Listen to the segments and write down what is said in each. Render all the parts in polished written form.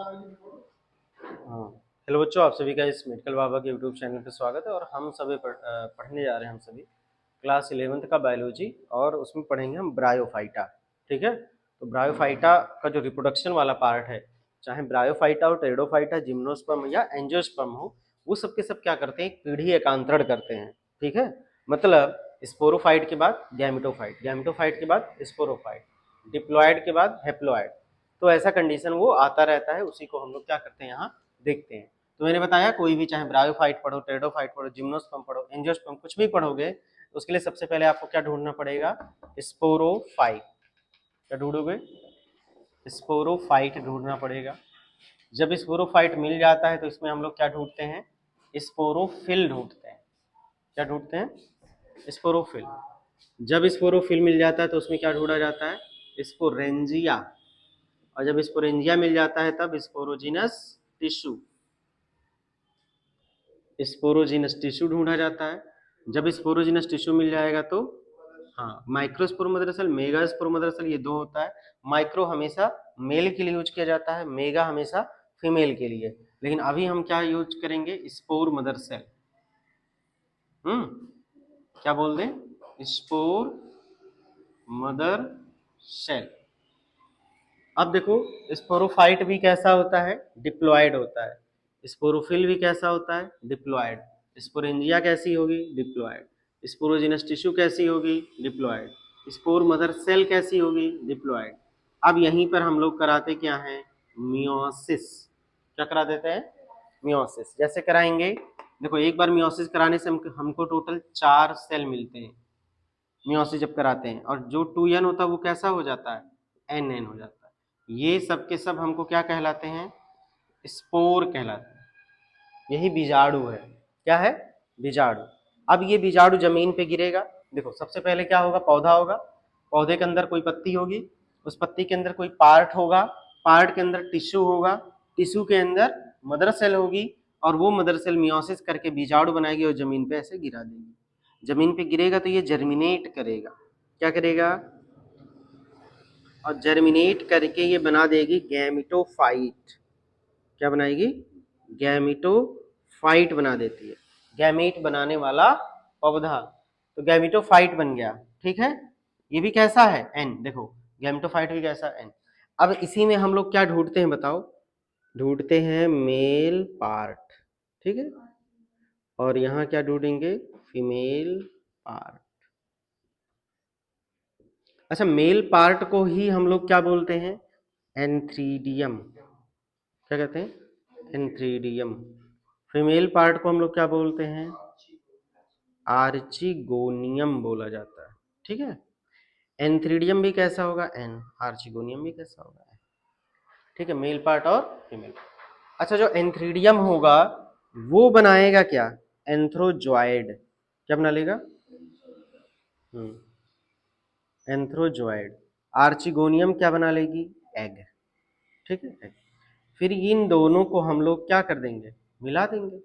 हाँ, हेलो बच्चों, आप सभी का इस मेडिकल बाबा के यूट्यूब चैनल पे स्वागत है। और हम सभी पढ़ने जा रहे हैं, हम सभी क्लास 11th का बायोलॉजी, और उसमें पढ़ेंगे हम ब्रायोफाइटा। ठीक है, तो ब्रायोफाइटा का जो रिप्रोडक्शन वाला पार्ट है, चाहे ब्रायोफाइटा हो, टेरिडोफाइटा, जिम्नोस्पर्म या एंजियोस्पर्म हो, वो सब के सब क्या करते हैं, एक पीढ़ी एकांतरण करते हैं। ठीक है, मतलब स्पोरोफाइट के बाद गैमेटोफाइट, गैमेटोफाइट के बाद स्पोरोफाइट, डिप्लॉयड के बाद हेप्लॉयड। तो ऐसा कंडीशन वो आता रहता है, उसी को हम लोग क्या करते हैं, यहाँ देखते हैं। तो मैंने बताया, कोई भी चाहे ब्रायोफाइट पढ़ो, टेरिडोफाइट पढ़ो, जिम्नोस्पर्म पढ़ो, एंजियोस्पर्म, कुछ भी पढ़ोगे, तो उसके लिए सबसे पहले आपको क्या ढूंढना पड़ेगा, स्पोरोफाइट। क्या ढूंढोगे, स्पोरोफाइट ढूंढना पड़ेगा। जब स्पोरोफाइट मिल जाता है तो इसमें हम लोग क्या ढूंढते हैं, स्पोरोफिल ढूंढते हैं। क्या ढूंढते हैं, स्पोरोफिल। जब स्पोरोफिल मिल जाता है तो उसमें क्या ढूंढा जाता है, स्पोरेंजिया। और जब स्पोरेंजिया मिल जाता है तब स्पोरोजिनस टिश्यू, स्पोरोजिनस टिश्यू ढूंढा जाता है। जब स्पोरोजिनस टिश्यू मिल जाएगा तो हाँ, माइक्रोस्पोर मदरसल, मेगास्पोर मदरसल, ये दो होता है। माइक्रो हमेशा मेल के लिए यूज किया जाता है, मेगा हमेशा फीमेल के लिए। लेकिन अभी हम क्या यूज करेंगे, स्पोर मदरसेल। क्या बोल दें, स्पोर मदर सेल। अब देखो, स्पोरोफाइट भी कैसा होता है, डिप्लॉयड होता है। स्पोरोफिल भी कैसा होता है, डिप्लॉयड। स्पोरेंजिया कैसी होगी, डिप्लॉयड। स्पोरोजिनस टिश्यू कैसी होगी, डिप्लॉयड। स्पोर मदर सेल कैसी होगी, डिप्लॉयड। अब यहीं पर हम लोग कराते क्या है, मियोसिस। क्या करा देते हैं, मियोसिस। जैसे कराएंगे, देखो एक बार मियोसिस कराने से हमको टोटल 4 सेल मिलते हैं मियोसिस जब कराते हैं। और जो 2n होता है वो कैसा हो जाता है, nn हो जाता है। ये सब के सब हमको क्या कहलाते हैं, स्पोर कहलाते हैं। यही बीजाणु है। क्या है, बीजाणु। अब ये बीजाणु जमीन पे गिरेगा। देखो सबसे पहले क्या होगा, पौधा होगा। पौधे के अंदर कोई पत्ती होगी, उस पत्ती के अंदर कोई पार्ट होगा, पार्ट के अंदर टिश्यू होगा, टिश्यू के अंदर मदर सेल होगी, और वो मदर सेल मियोसिस करके बीजाणु बनाएगी और जमीन पे ऐसे गिरा देगी। जमीन पे गिरेगा तो ये जर्मिनेट करेगा। क्या करेगा, और जर्मिनेट करके ये बना देगी गैमेटोफाइट। क्या बनाएगी, गैमेटोफाइट बना देती है, गैमेट बनाने वाला पौधा। तो गैमेटोफाइट बन गया। ठीक है, ये भी कैसा है, एन। देखो गैमेटोफाइट भी कैसा, एन। अब इसी में हम लोग क्या ढूंढते हैं बताओ, ढूंढते हैं मेल पार्ट। ठीक है, और यहाँ क्या ढूंढेंगे, फीमेल पार्ट। अच्छा, मेल पार्ट को ही हम लोग क्या बोलते हैं, एंथ्रीडियम। क्या कहते हैं, एंथ्रीडियम। फीमेल पार्ट को हम लोग क्या बोलते हैं, आर्चिगोनियम बोला जाता है। ठीक है, एंथ्रीडियम भी कैसा होगा, एन। आर्चिगोनियम भी कैसा होगा, एन। ठीक है, मेल पार्ट और फीमेल। अच्छा, जो एंथ्रीडियम होगा वो बनाएगा क्या, एंथ्रोजॉइड। क्या बना लेगा, एंथ्रोजॉइड। आर्चिगोनियम क्या बना लेगी, एग। ठीक है, एग। फिर इन दोनों को हम लोग क्या कर देंगे, मिला देंगे।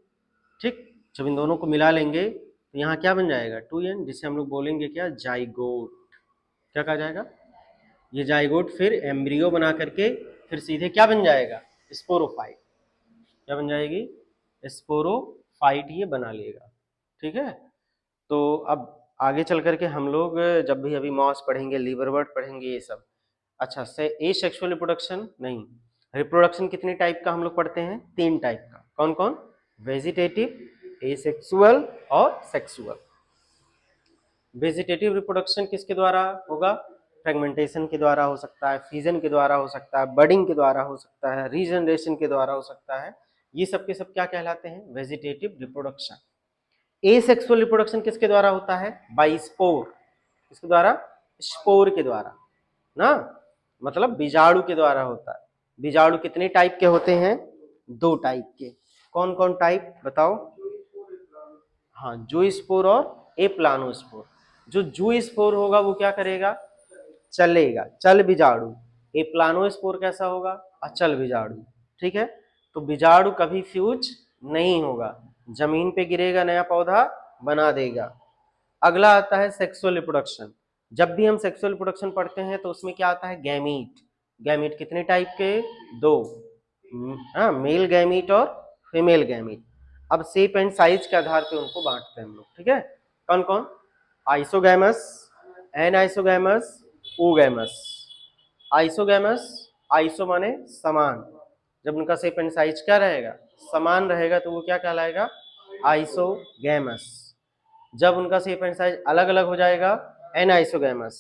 ठीक, जब इन दोनों को मिला लेंगे तो यहाँ क्या बन जाएगा, 2n, जिसे हम लोग बोलेंगे क्या, जाइगोट। क्या कहा जाएगा, ये जाइगोट फिर एम्ब्रियो बना करके फिर सीधे क्या बन जाएगा, स्पोरोफाइट। क्या बन जाएगी, स्पोरोफाइट ये बना लेगा। ठीक है, तो अब आगे चल करके हम लोग जब भी अभी मॉस पढ़ेंगे, लिवरवर्ट पढ़ेंगे, ये सब। अच्छा, से ए सेक्सुअल रिप्रोडक्शन नहीं, रिप्रोडक्शन कितने टाइप का हम लोग पढ़ते हैं, 3 टाइप का। कौन कौन, वेजिटेटिव, एसेक्सुअल और सेक्सुअल। वेजिटेटिव रिप्रोडक्शन किसके द्वारा होगा, फ्रेगमेंटेशन के द्वारा हो सकता है, फिजन के द्वारा हो सकता है, बडिंग के द्वारा हो सकता है, रीजनरेशन के द्वारा हो सकता है। ये सब के सब क्या कहलाते हैं, वेजिटेटिव रिप्रोडक्शन। एसेक्सुअल रिप्रोडक्शन किसके द्वारा होता है, बाय स्पोर। किसके द्वारा, स्पोर के द्वारा ना, मतलब बीजाणु के द्वारा होता है। बीजाणु कितने टाइप के होते हैं, 2 टाइप के। कौन कौन टाइप बताओ, हाँ, जू स्पोर और ए प्लानोस्पोर। जो जू स्पोर होगा वो क्या करेगा, चलेगा, चल बीजाणु। ए प्लानोस्पोर कैसा होगा, अचल बीजाणु। ठीक है, तो बीजाणु कभी फ्यूज नहीं होगा, जमीन पे गिरेगा, नया पौधा बना देगा। अगला आता है सेक्सुअल रिप्रोडक्शन। जब भी हम सेक्सुअल रिप्रोडक्शन पढ़ते हैं तो उसमें क्या आता है, गैमीट। गैमीट कितने टाइप के, 2। हाँ, मेल गैमीट और फीमेल गैमीट। अब शेप एंड साइज के आधार पे उनको बांटते हैं हम लोग, ठीक है। कौन कौन? Isogamous, anisogamous, oogamous. Isogamous, iso माने समान, जब उनका शेप एंड साइज क्या रहेगा, समान रहेगा, तो वो क्या कहलाएगा, आइसोगैमस। जब उनका शेप एंड साइज अलग अलग हो जाएगा, एनाइसोगैमस।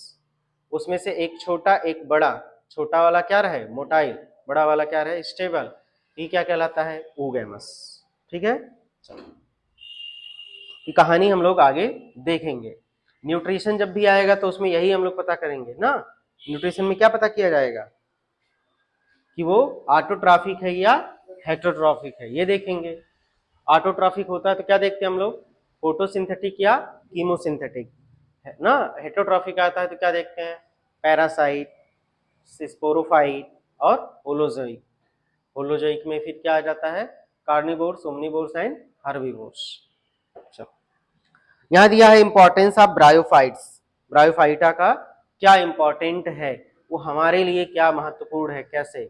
उसमें से एक छोटा एक बड़ा, छोटा वाला क्या रहे, मोटाइल, बड़ा वाला क्या रहे, स्टेबल, ये क्या कहलाता है, ओगैमस। ठीक है, चलो ये कहानी हम लोग आगे देखेंगे। न्यूट्रिशन जब भी आएगा तो उसमें यही हम लोग पता करेंगे ना। न्यूट्रिशन में क्या पता किया जाएगा कि वो ऑटोट्रॉफिक है या हेटेरोट्रॉफिक है, ये देखेंगे। ऑटोट्रॉफिक होता है तो क्या देखते हैं हम लोग, फोटोसिंथेटिक या कीमोसिंथेटिक, है ना। हेटेरोट्रॉफिक आता है तो क्या देखते हैं, पैरासाइट, स्पोरोफाइट और होलोजोइक। होलोजोइक में फिर क्या आ जाता है, कार्निवोर्स, ओमनिवोर्स एंड हर्बीवोर्स। चलो, यहाँ दिया है इंपॉर्टेंस ऑफ ब्रायोफाइट्स। ब्रायोफाइटा का क्या इंपॉर्टेंट है, वो हमारे लिए क्या महत्वपूर्ण है, कैसे।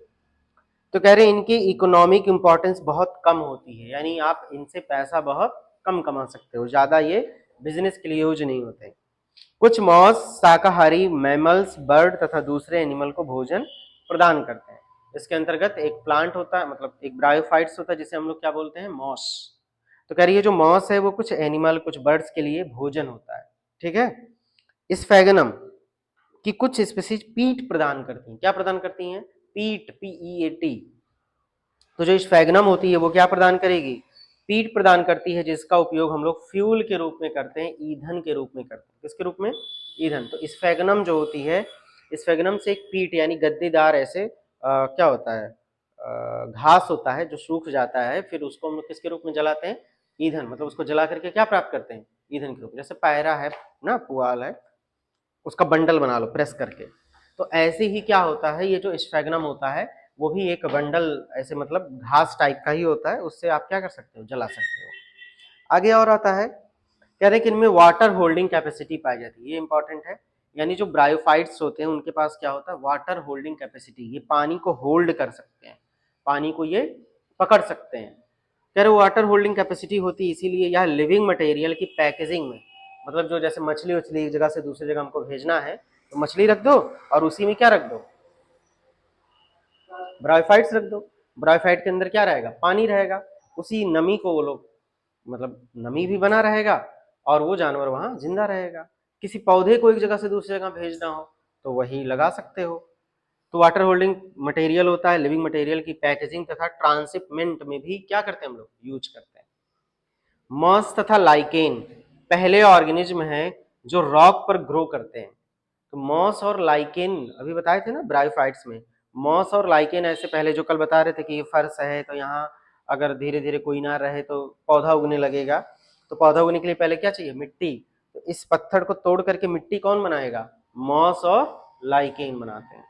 तो कह रहे हैं इनकी इकोनॉमिक इंपॉर्टेंस बहुत कम होती है, यानी आप इनसे पैसा बहुत कम कमा सकते हो, ज्यादा ये बिजनेस के लिए यूज नहीं होते। कुछ मॉस शाकाहारी मैमल्स, बर्ड तथा दूसरे एनिमल को भोजन प्रदान करते हैं। इसके अंतर्गत एक प्लांट होता है, मतलब एक ब्रायोफाइट्स होता है, जिसे हम लोग क्या बोलते हैं, मॉस। तो कह रही है जो मॉस है वो कुछ एनिमल, कुछ बर्ड्स के लिए भोजन होता है, ठीक है। इस फैगनम की कुछ स्पीसीज पीट प्रदान करती हैं, क्या प्रदान करती हैं, पीट, PEAT। तो जो इस फैगनम होती है वो क्या प्रदान करेगी, पीट प्रदान करती है, जिसका उपयोग हम लोग फ्यूल के रूप में करते हैं, ईंधन के रूप में करते हैं। किसके रूप में, ईंधन। तो इस फैगनम जो होती है, इस फैगनम से एक पीट यानी गद्देदार ऐसे क्या होता है, घास होता है जो सूख जाता है, फिर उसको हम लोग किसके रूप में जलाते हैं, ईंधन। मतलब उसको जला करके क्या प्राप्त करते हैं, ईंधन के रूप में। जैसे पैरा है ना, पुआल है, उसका बंडल बना लो प्रेस करके। तो ऐसे ही क्या होता है, ये जो स्फेगनम होता है वो भी एक बंडल ऐसे, मतलब घास टाइप का ही होता है, उससे आप क्या कर सकते हो, जला सकते हो। आगे और आता है, कह रहे हैं कि इनमें वाटर होल्डिंग कैपेसिटी पाई जाती है, ये इंपॉर्टेंट है। यानी जो ब्रायोफाइट्स होते हैं उनके पास क्या होता है, वाटर होल्डिंग कैपेसिटी, ये पानी को होल्ड कर सकते हैं, पानी को ये पकड़ सकते हैं। कह रहे वाटर होल्डिंग कैपेसिटी होती है, इसीलिए यह लिविंग मटेरियल की पैकेजिंग में, मतलब जो जैसे मछली उछली एक जगह से दूसरी जगह हमको भेजना है, तो मछली रख दो और उसी में क्या रख दो, ब्रायोफाइट्स रख दो। ब्रायोफाइट के अंदर क्या रहेगा, पानी रहेगा, उसी नमी को वो लोग, मतलब नमी भी बना रहेगा और वो जानवर वहां जिंदा रहेगा। किसी पौधे को एक जगह से दूसरी जगह भेजना हो तो वही लगा सकते हो। तो वाटर होल्डिंग मटेरियल होता है, लिविंग मटेरियल की पैकेजिंग तथा ट्रांसशिपमेंट में भी क्या करते हैं हम लोग, यूज करते हैं। मॉस तथा लाइकेन पहले ऑर्गेनिज्म हैं जो रॉक पर ग्रो करते हैं। तो मॉस और लाइकेन अभी बताए थे ना ब्रायोफाइट्स में, मॉस और लाइकेन ऐसे पहले जो कल बता रहे थे कि ये फर्श है, तो यहाँ अगर धीरे धीरे कोई ना रहे तो पौधा उगने लगेगा। तो पौधा उगने के लिए पहले क्या चाहिए, मिट्टी। तो इस पत्थर को तोड़ करके मिट्टी कौन बनाएगा, मॉस और लाइकेन बनाते हैं।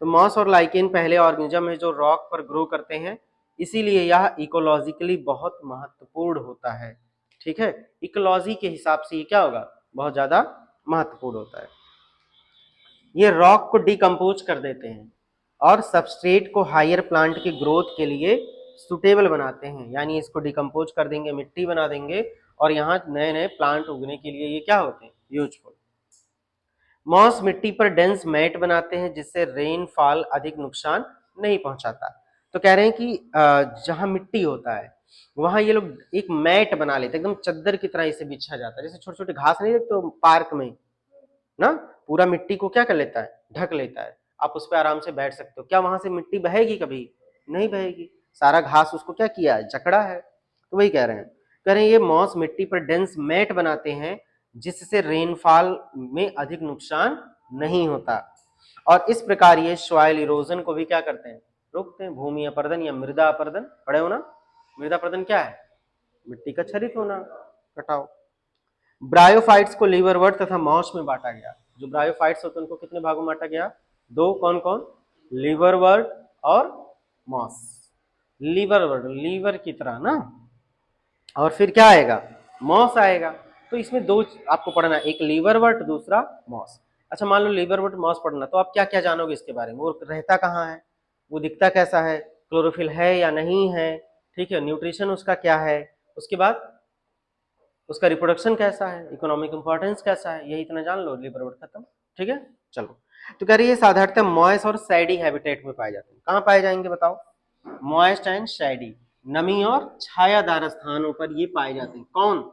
तो मॉस और लाइकेन पहले ऑर्गेनिज्म है जो रॉक पर ग्रो करते हैं, इसीलिए यह इकोलॉजिकली बहुत महत्वपूर्ण होता है। ठीक है, इकोलॉजी के हिसाब से ये क्या होगा, बहुत ज्यादा महत्वपूर्ण होता है। ये रॉक को डिकम्पोज कर देते हैं और सबस्ट्रेट को हायर प्लांट की ग्रोथ के लिए सुटेबल बनाते हैं, यानी इसको डिकम्पोज कर देंगे, मिट्टी बना देंगे और यहाँ नए नए प्लांट उगने के लिए ये क्या होते हैं, यूजफुल। मॉस मिट्टी पर डेंस मैट बनाते हैं जिससे रेनफॉल अधिक नुकसान नहीं पहुंचाता। तो कह रहे हैं कि जहां मिट्टी होता है वहां ये लोग एक मैट बना लेते हैं, एकदम चद्दर की तरह इसे बिछा जाता है। जैसे छोटे छोटे घास नहीं देखते तो पार्क में ना, पूरा मिट्टी को क्या कर लेता है, ढक लेता है, आप उस पर आराम से बैठ सकते हो। क्या वहां से मिट्टी बहेगी, कभी नहीं बहेगी, सारा घास उसको क्या किया है, जकड़ा है। तो वही कह रहे हैं ये मॉस मिट्टी पर डेंस मैट बनाते हैं जिससे रेनफॉल में अधिक नुकसान नहीं होता, और इस प्रकार ये सॉइल इरोजन को भी क्या करते हैं, रोकते हैं। भूमि अपर्दन या मृदा अपर्दन पढ़े हो ना, मृदा अपर्दन क्या है, मिट्टी का क्षरित होना, कटाव। ब्रायोफाइट्स को लीवरवर्ट तथा मॉस में बांटा गया। जो ब्रायोफाइट्स होते हैं उनको कितने भागों में बांटा गया, दो, कौन कौन, लीवरवर्ट और मॉस। लीवरवर्ट लीवर की तरह ना, और फिर क्या आएगा, मॉस आएगा। तो इसमें दो आपको पढ़ना, एक लीवरवर्ट, दूसरा मॉस। अच्छा मान लो लीवरवर्ट मॉस पढ़ना, तो आप क्या क्या जानोगे इसके बारे में, वो रहता कहाँ है, वो दिखता कैसा है, क्लोरोफिल है या नहीं है, ठीक है, न्यूट्रिशन उसका क्या है, उसके बाद उसका रिप्रोडक्शन कैसा है, इकोनॉमिक इंपॉर्टेंस कैसा है, यही इतना जान लो, लिवर वर्ट खत्म। ठीक है, चलो। तो कह रही है साधारणतः मॉइस्ट और सैडी हैबिटेट में पाए जाते हैं। कहाँ पाए जाएंगे बताओ? मॉइस्ट एंड सैडी, नमी और छायादार स्थानों पर ये पाए जाते हैं। कौन?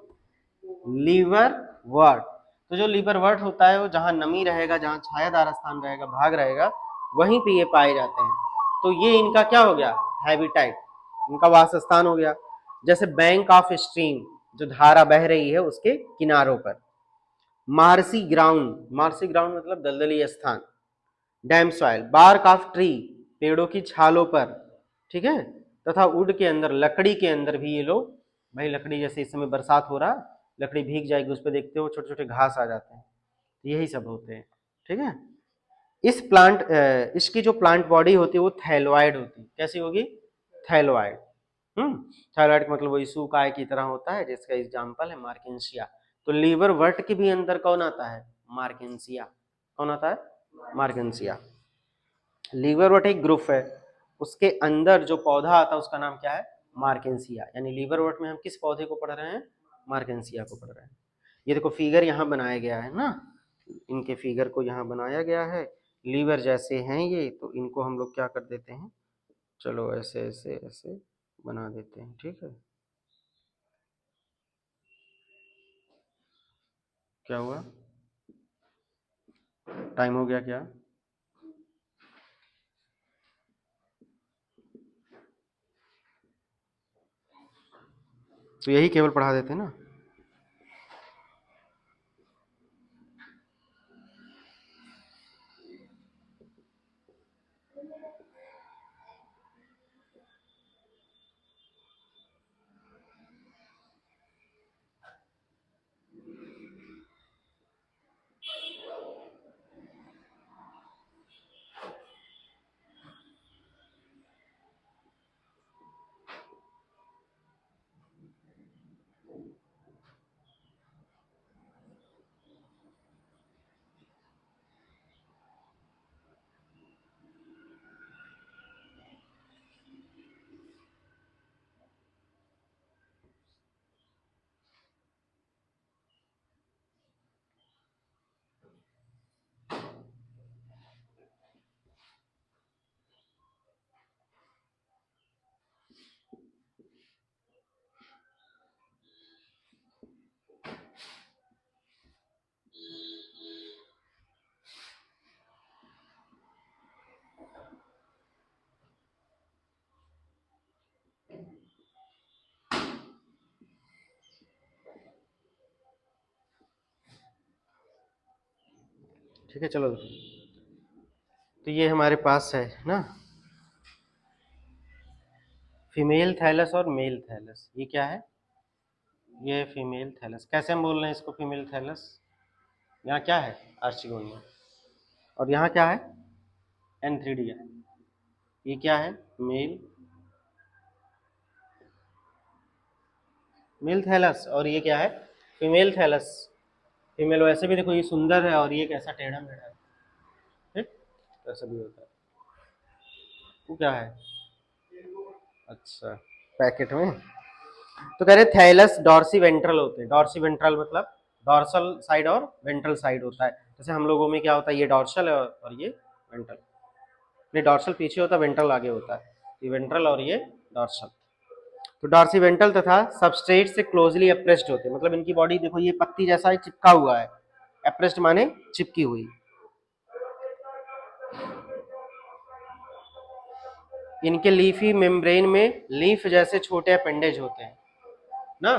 लीवर वर्ट। तो जो लीवर वर्ट होता है वो जहां नमी रहेगा, जहां छायादार स्थान रहेगा, भाग रहेगा, वहीं पे ये पाए जाते हैं। तो ये इनका क्या हो गया? हैबिटेट, इनका वासस्थान हो गया। जैसे बैंक ऑफ स्ट्रीम, जो धारा बह रही है उसके किनारों पर। मार्सी ग्राउंड, मार्सी ग्राउंड मतलब दलदली स्थान। Damp soil, bark of tree, पेड़ों की छालों पर, ठीक है, तथा वुड के अंदर, लकड़ी के अंदर भी ये लोग, भाई लकड़ी जैसे इस समय बरसात हो रहा, लकड़ी भीग जाएगी, उस पर देखते हो छोटे छोटे घास आ जाते हैं, यही सब होते हैं। ठीक है, इस प्लांट इसकी जो प्लांट बॉडी होती है वो थैलोइड होती है। कैसी होगी? थैलोइड। थायराइड का मतलब वही सूकाय की तरह होता है, जिसका एग्जाम्पल है मार्केंसिया। तो लीवर वर्ट के भी अंदर कौन आता है? मार्केंसिया। कौन आता है? मार्केंसिया। लीवर वर्ट एक ग्रुप है, उसके अंदर जो पौधा आता है उसका नाम क्या है? मार्केंसिया। यानी लीवर वर्ट में हम किस पौधे को पढ़ रहे हैं? मार्केंसिया को पढ़ रहे हैं। ये देखो फिगर यहाँ बनाया गया है ना, इनके फिगर को यहाँ बनाया गया है। लीवर जैसे हैं ये, तो इनको हम लोग क्या कर देते हैं, चलो ऐसे ऐसे ऐसे बना देते हैं। ठीक है, क्या हुआ? टाइम हो गया क्या? तो यही केवल पढ़ा देते ना। ठीक है, चलो। तो ये हमारे पास है ना, फीमेल थैलस और मेल थैलस। ये क्या है? ये फीमेल थैलस। कैसे हम बोल रहे हैं इसको फीमेल थैलस? यहाँ क्या है? आर्चिगोनिया। और यहाँ क्या है? एंथ्रीडिया। ये क्या है? Male, male thallus. और ये क्या है? Female thallus. फीमेल वैसे भी देखो ये सुंदर है, और ये कैसा टेढ़ा मेढ़ा है, ठीक, तो ऐसा भी होता है। वो क्या है? अच्छा, पैकेट में। तो कह रहे थैलस डॉर्सी वेंट्रल होते हैं। डॉर्सी वेंट्रल मतलब डॉर्सल साइड और वेंट्रल साइड होता है। जैसे हम लोगों में क्या होता है, ये डॉर्सल है और ये वेंट्रल। नहीं, डॉर्सल पीछे होता है, वेंट्रल आगे होता है। ये वेंट्रल और ये डॉर्सल। तो डॉर्सी वेंट्रल तथा सबस्ट्रेट से क्लोजली अप्रेस्ड होते हैं। मतलब इनकी बॉडी देखो ये पत्ती जैसा है, चिपका हुआ है। अप्रेस्ड माने चिपकी हुई। इनके लीफी मेम्ब्रेन में लीफ जैसे छोटे अपेंडेज होते हैं ना।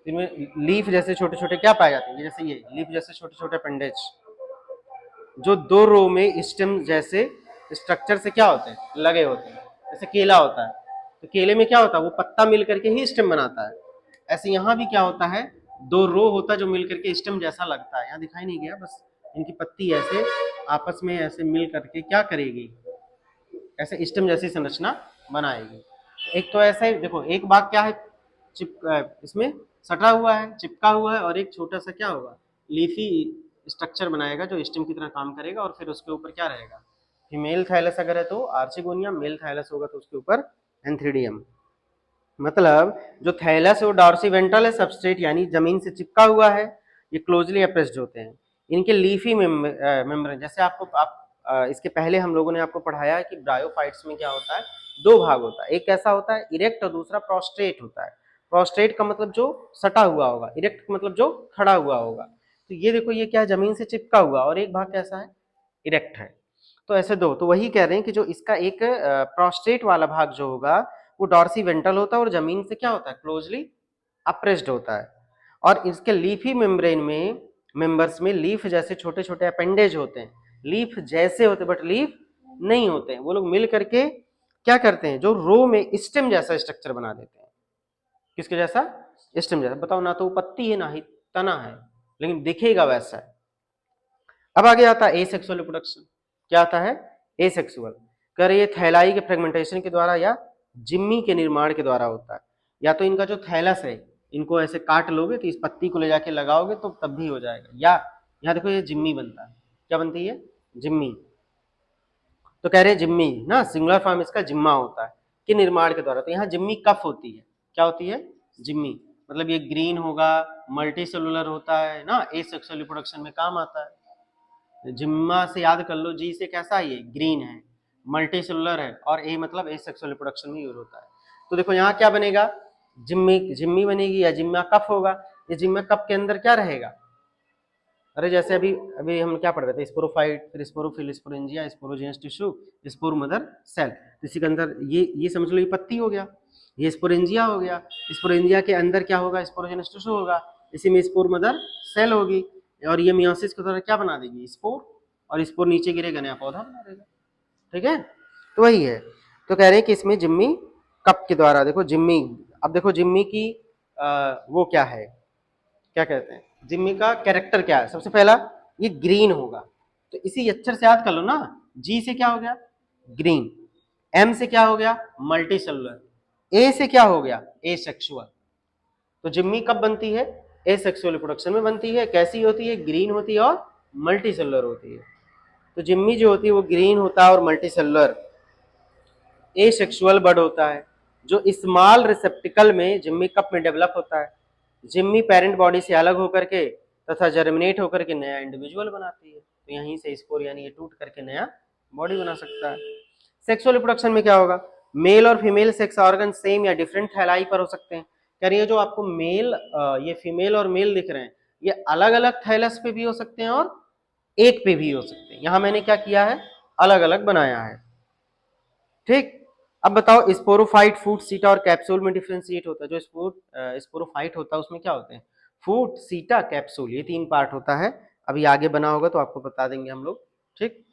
इनमें लीफ जैसे छोटे छोटे क्या पाए जाते हैं, जैसे ये लीफ जैसे छोटे छोटे अपेंडेज, जो दो रो में स्टेम जैसे स्ट्रक्चर से क्या होते हैं, लगे होते हैं। जैसे केला होता है, तो केले में क्या होता है, वो पत्ता मिल करके ही स्टेम बनाता है। ऐसे यहाँ भी क्या होता है, दो रो होता है जो मिल करके स्टेम जैसा लगता है। यहाँ दिखाई नहीं गया, बस इनकी पत्ती ऐसे आपस में ऐसे मिल करके क्या करेगी, ऐसे स्टेम जैसी संरचना बनाएगी। एक तो ऐसा ही देखो, एक भाग क्या है, इसमें सटा हुआ है, चिपका हुआ है, और एक छोटा सा क्या होगा, लीफी स्ट्रक्चर बनाएगा जो स्टेम की तरह काम करेगा, और फिर उसके ऊपर क्या रहेगा, फीमेल थाइलस अगर है तो आर्चिगोनिया, मेल थाइलस होगा तो उसके ऊपर एंथ्रीडियम। मतलब जो थैलस है वो डॉर्सीवेंट्रल है, सबस्ट्रेट यानी जमीन से चिपका हुआ है, ये क्लोजली अप्रेस्ड होते हैं। इनके लीफी मेम्ब्रेन, जैसे इसके पहले हम लोगों ने आपको पढ़ाया है कि ब्रायोफाइट्स में क्या होता है, दो भाग होता है, एक कैसा होता है इरेक्ट और दूसरा प्रोस्ट्रेट होता है। प्रोस्ट्रेट का मतलब जो सटा हुआ होगा, इरेक्ट का मतलब जो खड़ा हुआ होगा। तो ये देखो ये क्या है, जमीन से चिपका हुआ, और एक भाग कैसा है, इरेक्ट है। तो ऐसे दो, तो वही कह रहे हैं कि जो इसका एक प्रोस्ट्रेट वाला भाग जो होगा वो डॉर्सी वेंट्रल होता है और जमीन से क्या होता है, क्लोजली अप्रेस्ड होता है। और इसके लीफी मेम्ब्रेन में, मेंबर्स में लीफ जैसे छोटे छोटे अपेंडेज होते हैं, लीफ जैसे होते बट लीफ नहीं होते हैं, वो लोग मिल करके क्या करते हैं, जो रो में स्टेम जैसा स्ट्रक्चर बना देते हैं। किसके जैसा, स्टेम जैसा। बताओ ना तो वो पत्ती है ना ही तना है, लेकिन दिखेगा वैसा है। अब आगे आता है एसेक्सुअल रिप्रोडक्शन। क्या आता है, एसेक्सुअल। कह रहे ये थैलाई के फ्रेगमेंटेशन के द्वारा या जिम्मी के निर्माण के द्वारा होता है। या तो इनका जो थैलस है, इनको ऐसे काट लोगे तो इस पत्ती को ले जाके लगाओगे तो तब भी हो जाएगा। या यहाँ देखो ये जिम्मी बनता है, क्या बनती है, जिम्मी। तो कह रहे हैं जिम्मी ना, सिंगुलर फॉर्म इसका जिम्मा होता है कि निर्माण के द्वारा। तो यहाँ जिम्मी कफ होती है, क्या होती है, जिम्मी। मतलब ये ग्रीन होगा, मल्टी सेलुलर होता है ना, एसेक्सुअल रिप्रोडक्शन में काम आता है। जिम्मा से याद कर लो, जी से कैसा है, ये ग्रीन है, मल्टी सेलुलर है, और ए मतलब एसेक्सुअल रिप्रोडक्शन में यूज होता है। तो देखो यहाँ क्या बनेगा, जिम्मी, जिम्मी बनेगी या जिम्मा कफ होगा। ये जिम्मा कफ के अंदर क्या रहेगा, अरे जैसे अभी अभी हम क्या पढ़ रहे थे, स्पोरोफाइट, फिर sporophyll, sporangia, sporogenous tissue, spore mother cell. इसी के अंदर ये समझ लो ये पत्ती हो गया, ये स्पोरेंजिया हो गया। स्पोरेंजिया के अंदर क्या होगा, स्पोरोजेनस टिश्यू होगा, इसी में स्पोर मदर सेल होगी, और ये मियोसिस के द्वारा क्या बना देगी, स्पोर, और स्पोर नीचे गिरेगा, नया पौधा बना देगा। ठीक है, तो वही है। तो कह रहे हैं कि इसमें जिम्मी कप के द्वारा, देखो जिम्मी, अब देखो जिम्मी की वो क्या है, क्या कहते हैं, जिम्मी का कैरेक्टर क्या है। सबसे पहला ये ग्रीन होगा, तो इसी अक्षर से याद कर लो ना, जी से क्या हो गया, ग्रीन, एम से क्या हो गया, मल्टी सेलुलर, ए से क्या हो गया, ए सेक्सुअल। तो जिम्मी कब बनती है, ए सेक्सुअल रिप्रोडक्शन में बनती है। कैसी होती है, ग्रीन होती है और मल्टी सेलुलर होती है। तो जिम्मी जो होती है वो ग्रीन होता है और मल्टी सेलुलर। ए सेक्सुअल बर्ड होता है जो स्मॉल रिसेप्टिकल में जिम्मी कप में डेवलप होता है। जिम्मी पेरेंट बॉडी से अलग होकर के तथा जर्मिनेट होकर के नया इंडिविजुअल बनाती है। तो यहीं से स्पोर यानी ये टूट करके नया बॉडी बना सकता है। सेक्सुअल रिप्रोडक्शन में क्या होगा, मेल और फीमेल सेक्स ऑर्गन सेम या डिफरेंट थैलाई पर हो सकते हैं। कह रही है जो आपको मेल, ये फीमेल और मेल दिख रहे हैं, ये अलग अलग थैलस पे भी हो सकते हैं और एक पे भी हो सकते हैं। यहां मैंने क्या किया है, अलग अलग बनाया है। ठीक, अब बताओ स्पोरोफाइट, फूट, सीटा और कैप्सूल में डिफरेंशिएट होता है। जो स्पोरोफाइट होता है उसमें क्या होते हैं, फूट, सीटा, कैप्सूल, ये तीन पार्ट होता है। अभी आगे बना होगा तो आपको बता देंगे हम लोग। ठीक,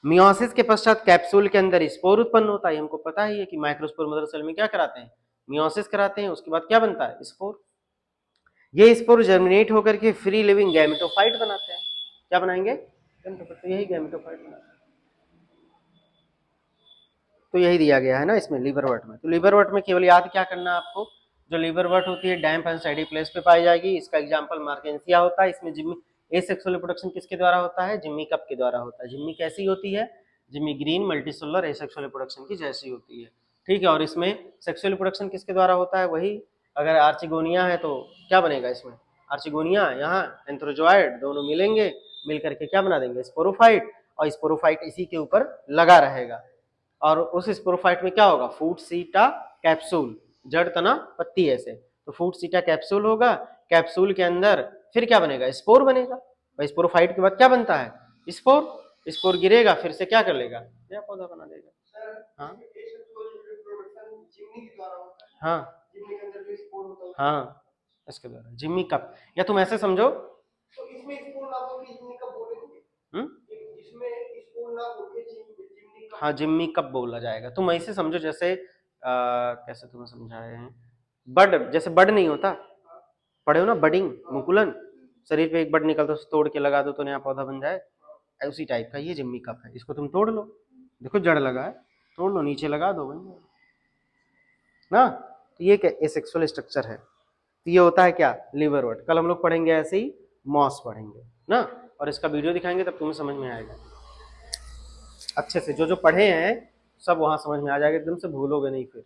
मियोसिस के पश्चात कैप्सूल के अंदर स्पोर उत्पन्न होता है, हमको पता ही है कि माइक्रोस्पोर मदर सेल में क्या कराते हैं, मियोसिस कराते हैं, उसके बाद क्या बनता है, स्पोर। ये स्पोर जर्मिनेट होकर के फ्री लिविंग गैमेटोफाइट बनाते हैं। क्या बनाएंगे, तो यही गैमेटोफाइट बनाते हैं। तो यही दिया गया है ना इसमें लिवरवर्ट में। तो लिवरवर्ट में केवल याद क्या करना है आपको, जो लिवरवर्ट होती है डैम्प एंड सैडी प्लेस पे पाई जाएगी। इसका एग्जांपल मार्केंसिया होता है। इसमें जिम्मी, एसेक्सुअल रिप्रोडक्शन किसके द्वारा होता है, जिम्मी कप के द्वारा होता है। जिम्मी कैसी होती है, Jimmy green multicellular asexual reproduction की जैसी होती है। ठीक है, और इसमें सेक्सुअल रिप्रोडक्शन किसके द्वारा होता है, वही अगर आर्चिगोनिया है तो क्या बनेगा इसमें, आर्चिगोनिया, यहाँ एंथ्रोजोइड, दोनों मिलेंगे, मिल करके क्या बना देंगे, स्पोरोफाइट, और स्पोरोफाइट इसी के ऊपर लगा रहेगा। और उस स्पोरोफाइट में क्या होगा, फूट, सीटा, कैप्सूल, जड़, तना, पत्ती, ऐसे। तो फूट, सीटा, कैप्सूल होगा, कैप्सूल के अंदर फिर क्या बनेगा, स्पोर बनेगा। भाई स्पोरोफाइट के बाद क्या बनता है, स्पोर। स्पोर गिरेगा, फिर से क्या कर लेगा, नया पौधा बना देगा। हाँ हाँ हाँ, इसके द्वारा जिम्मी कप, या तुम ऐसे समझो, तो इसमें स्पोर ना बोल के जिम्मी कप बोलेंगे, इसमें स्पोर ना बोल के जिम्मी कप, हाँ जिम्मी कप बोला जाएगा। तुम ऐसे समझो जैसे कैसे तुम्हें समझाए हैं, बड, जैसे बड नहीं होता, पढ़े हो ना, बडिंग, मुकुलन, शरीर पे एक बड निकलता है, तोड़ के लगा दो तो नया पौधा बन जाए, उसी टाइप का ये जिम्मी कप है। इसको तुम तोड़ लो, देखो जड़ लगा है, तोड़ लो, नीचे लगा दो, बन जाए ना। तो ये क्या एसेक्सुअल स्ट्रक्चर है। तो ये होता है क्या, लिवरवर्ट। कल हम लोग पढ़ेंगे ऐसे ही मॉस पढ़ेंगे ना, और इसका वीडियो दिखाएंगे तब तुम्हें समझ में आएगा अच्छे से। जो जो पढ़े हैं सब वहां समझ में आ जाएगा, एकदम से भूलोगे नहीं फिर।